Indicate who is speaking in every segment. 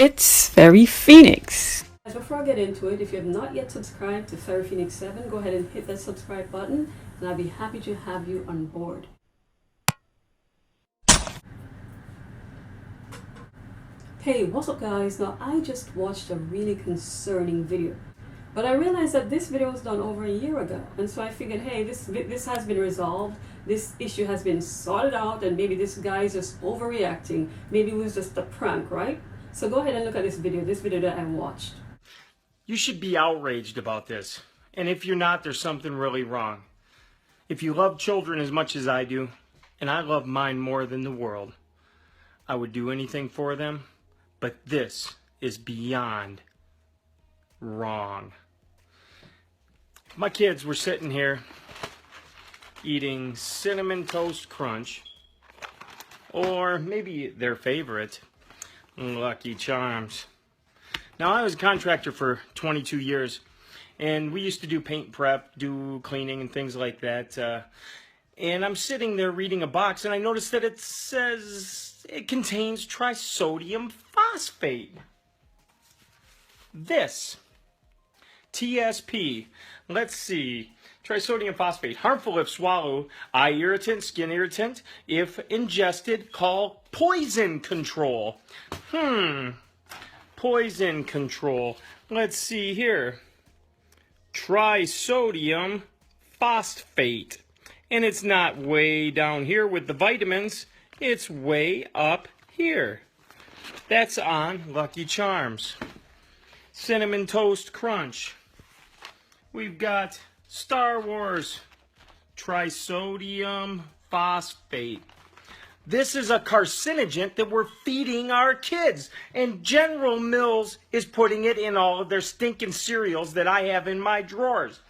Speaker 1: it's FerriPhoenix.
Speaker 2: Before I get into it, if you have not yet subscribed to FerriPhoenix 7, go ahead and hit that subscribe button, and I'll be happy to have you on board. Hey, what's up guys? Now I just watched a really concerning video, but I realized that this video was done over a year ago, and so I figured, hey, this has been resolved, this issue has been sorted out, and maybe this guy's just overreacting, maybe it was just a prank, right? So go ahead and look at this video that I watched.
Speaker 3: You should be outraged about this, and if you're not, there's something really wrong. If you love children as much as I do, and I love mine more than the world, I would do anything for them. But this is beyond wrong. My kids were sitting here eating Cinnamon Toast Crunch, or maybe their favorite, Lucky Charms. Now, I was a contractor for 22 years, and we used to do paint prep, do cleaning and things like that. And I'm sitting there reading a box, and I noticed that it says it contains Trisodium Phosphate. This, TSP, let's see, Trisodium Phosphate, harmful if swallowed, eye irritant, skin irritant, if ingested, call poison control. Poison control. Let's see here. Trisodium Phosphate. And it's not way down here with the vitamins. It's way up here. That's on Lucky Charms. Cinnamon Toast Crunch. We've got Star Wars. Trisodium Phosphate. This is a carcinogen that we're feeding our kids. And General Mills is putting it in all of their stinking cereals that I have in my drawers.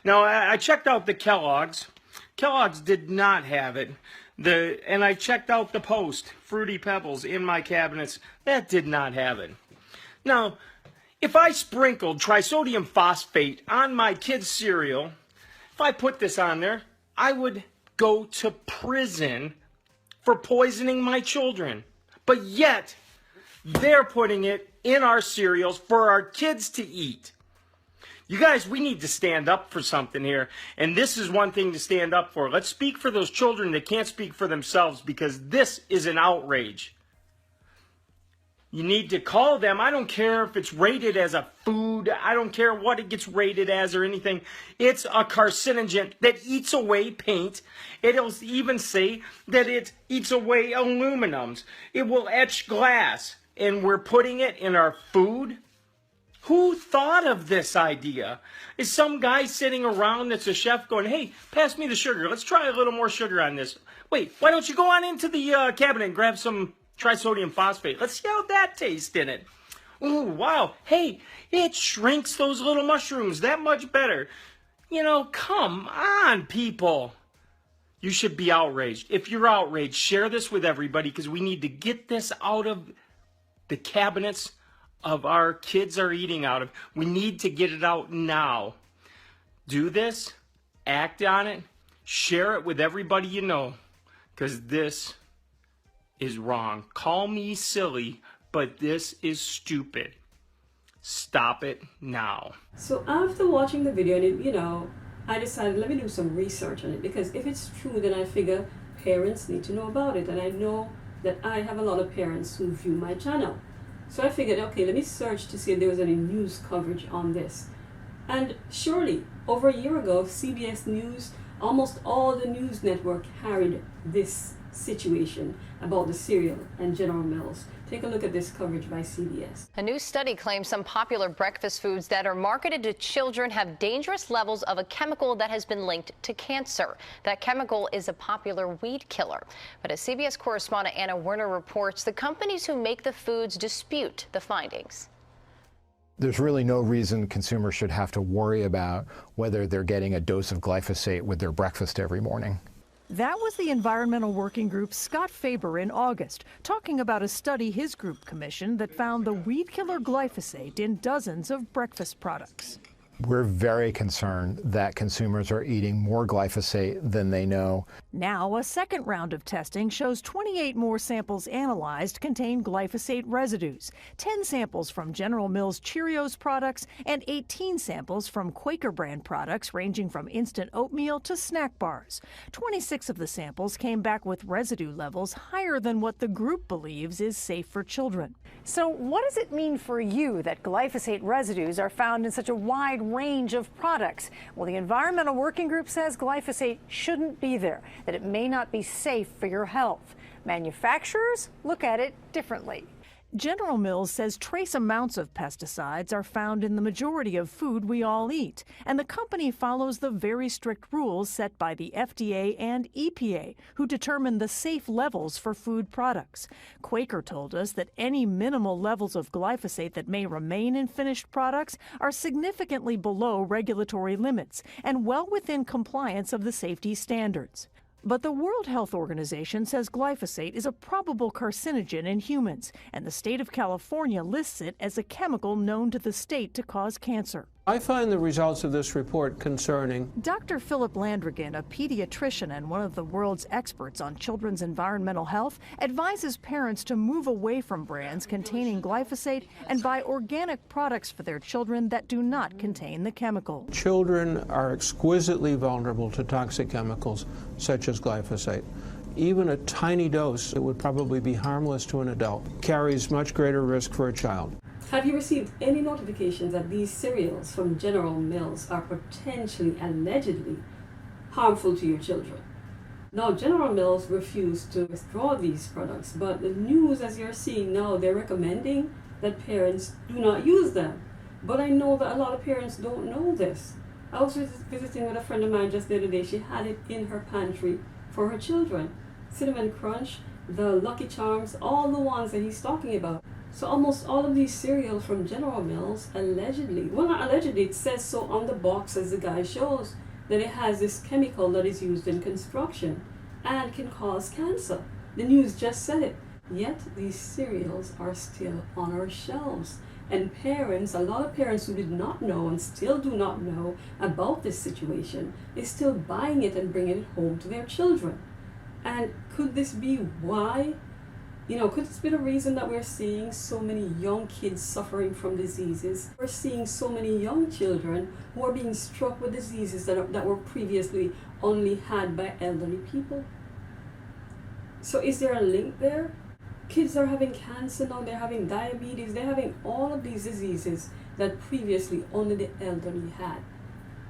Speaker 3: Now, I checked out the Kellogg's. Kellogg's did not have it. And I checked out the Post, Fruity Pebbles, in my cabinets. That did not have it. Now, if I sprinkled Trisodium Phosphate on my kids' cereal, if I put this on there, I would go to prison for poisoning my children. But yet, they're putting it in our cereals for our kids to eat. You guys, we need to stand up for something here. And this is one thing to stand up for. Let's speak for those children that can't speak for themselves, because this is an outrage. You need to call them. I don't care if it's rated as a food. I don't care what it gets rated as or anything. It's a carcinogen that eats away paint. It'll even say that it eats away aluminums. It will etch glass. And we're putting it in our food? Who thought of this idea? Is some guy sitting around that's a chef going, hey, pass me the sugar. Let's try a little more sugar on this. Wait, why don't you go on into the cabinet and grab some Trisodium Phosphate? Let's see how that tastes in it. Ooh, wow. Hey, it shrinks those little mushrooms that much better. You know, come on, people. You should be outraged. If you're outraged, share this with everybody, because we need to get this out of the cabinets of our kids are eating out of. We need to get it out now. Do this, act on it, share it with everybody you know, because this is wrong. Call me silly, but this is stupid. Stop it now.
Speaker 2: So after watching the video, and I decided, let me do some research on it, because if it's true, then I figure parents need to know about it, and I know that I have a lot of parents who view my channel. So I figured, okay, let me search to see if there was any news coverage on this. And surely, over a year ago, CBS News, almost all the news network carried this situation about the cereal and General Mills. Take a look at this coverage by CBS.
Speaker 4: A new study claims some popular breakfast foods that are marketed to children have dangerous levels of a chemical that has been linked to cancer. That chemical is a popular weed killer. But as CBS correspondent Anna Werner reports, the companies who make the foods dispute the findings.
Speaker 5: There's really no reason consumers should have to worry about whether they're getting a dose of glyphosate with their breakfast every morning.
Speaker 6: That was the Environmental Working Group's Scott Faber in August, talking about a study his group commissioned that found the weed killer glyphosate in dozens of breakfast products.
Speaker 5: We're very concerned that consumers are eating more glyphosate than they know.
Speaker 6: Now, a second round of testing shows 28 more samples analyzed contain glyphosate residues, 10 samples from General Mills Cheerios products, and 18 samples from Quaker brand products ranging from instant oatmeal to snack bars. 26 of the samples came back with residue levels higher than what the group believes is safe for children.
Speaker 7: So what does it mean for you that glyphosate residues are found in such a wide range of products? Well, the Environmental Working Group says glyphosate shouldn't be there, that it may not be safe for your health. Manufacturers look at it differently.
Speaker 6: General Mills says trace amounts of pesticides are found in the majority of food we all eat, and the company follows the very strict rules set by the FDA and EPA, who determine the safe levels for food products. Quaker told us that any minimal levels of glyphosate that may remain in finished products are significantly below regulatory limits and well within compliance of the safety standards. But the World Health Organization says glyphosate is a probable carcinogen in humans, and the state of California lists it as a chemical known to the state to cause cancer.
Speaker 8: I find the results of this report concerning.
Speaker 6: Dr. Philip Landrigan, a pediatrician and one of the world's experts on children's environmental health, advises parents to move away from brands containing glyphosate and buy organic products for their children that do not contain the chemical.
Speaker 8: Children are exquisitely vulnerable to toxic chemicals such as glyphosate. Even a tiny dose that would probably be harmless to an adult carries much greater risk for a child.
Speaker 2: Have you received any notifications that these cereals from General Mills are potentially, allegedly, harmful to your children? Now, General Mills refused to withdraw these products, but the news, as you're seeing now, they're recommending that parents do not use them. But I know that a lot of parents don't know this. I was visiting with a friend of mine just the other day. She had it in her pantry for her children. Cinnamon Crunch, the Lucky Charms, all the ones that he's talking about. So almost all of these cereals from General Mills, allegedly, well, not allegedly, it says so on the box as the guy shows, that it has this chemical that is used in construction and can cause cancer. The news just said it. Yet these cereals are still on our shelves. And parents, a lot of parents who did not know and still do not know about this situation, is still buying it and bringing it home to their children. And could this be why? Could this be the reason that we're seeing so many young kids suffering from diseases? We're seeing so many young children who are being struck with diseases that were previously only had by elderly people. So is there a link there? Kids are having cancer now, they're having diabetes, they're having all of these diseases that previously only the elderly had.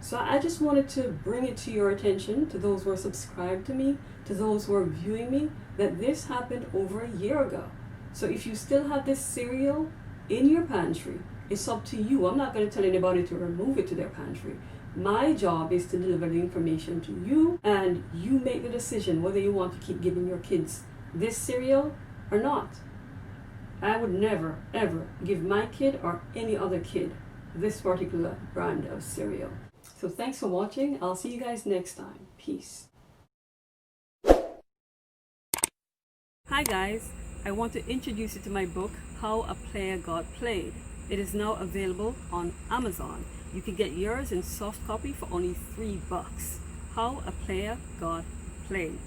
Speaker 2: So I just wanted to bring it to your attention, to those who are subscribed to me, to those who are viewing me, that this happened over a year ago. So if you still have this cereal in your pantry, it's up to you. I'm not going to tell anybody to remove it to their pantry. My job is to deliver the information to you, and you make the decision whether you want to keep giving your kids this cereal or not. I would never, ever give my kid or any other kid this particular brand of cereal. So thanks for watching. I'll see you guys next time. Peace. Hi guys, I want to introduce you to my book, How a Player Got Played. It is now available on Amazon. You can get yours in soft copy for only $3. How a Player Got Played.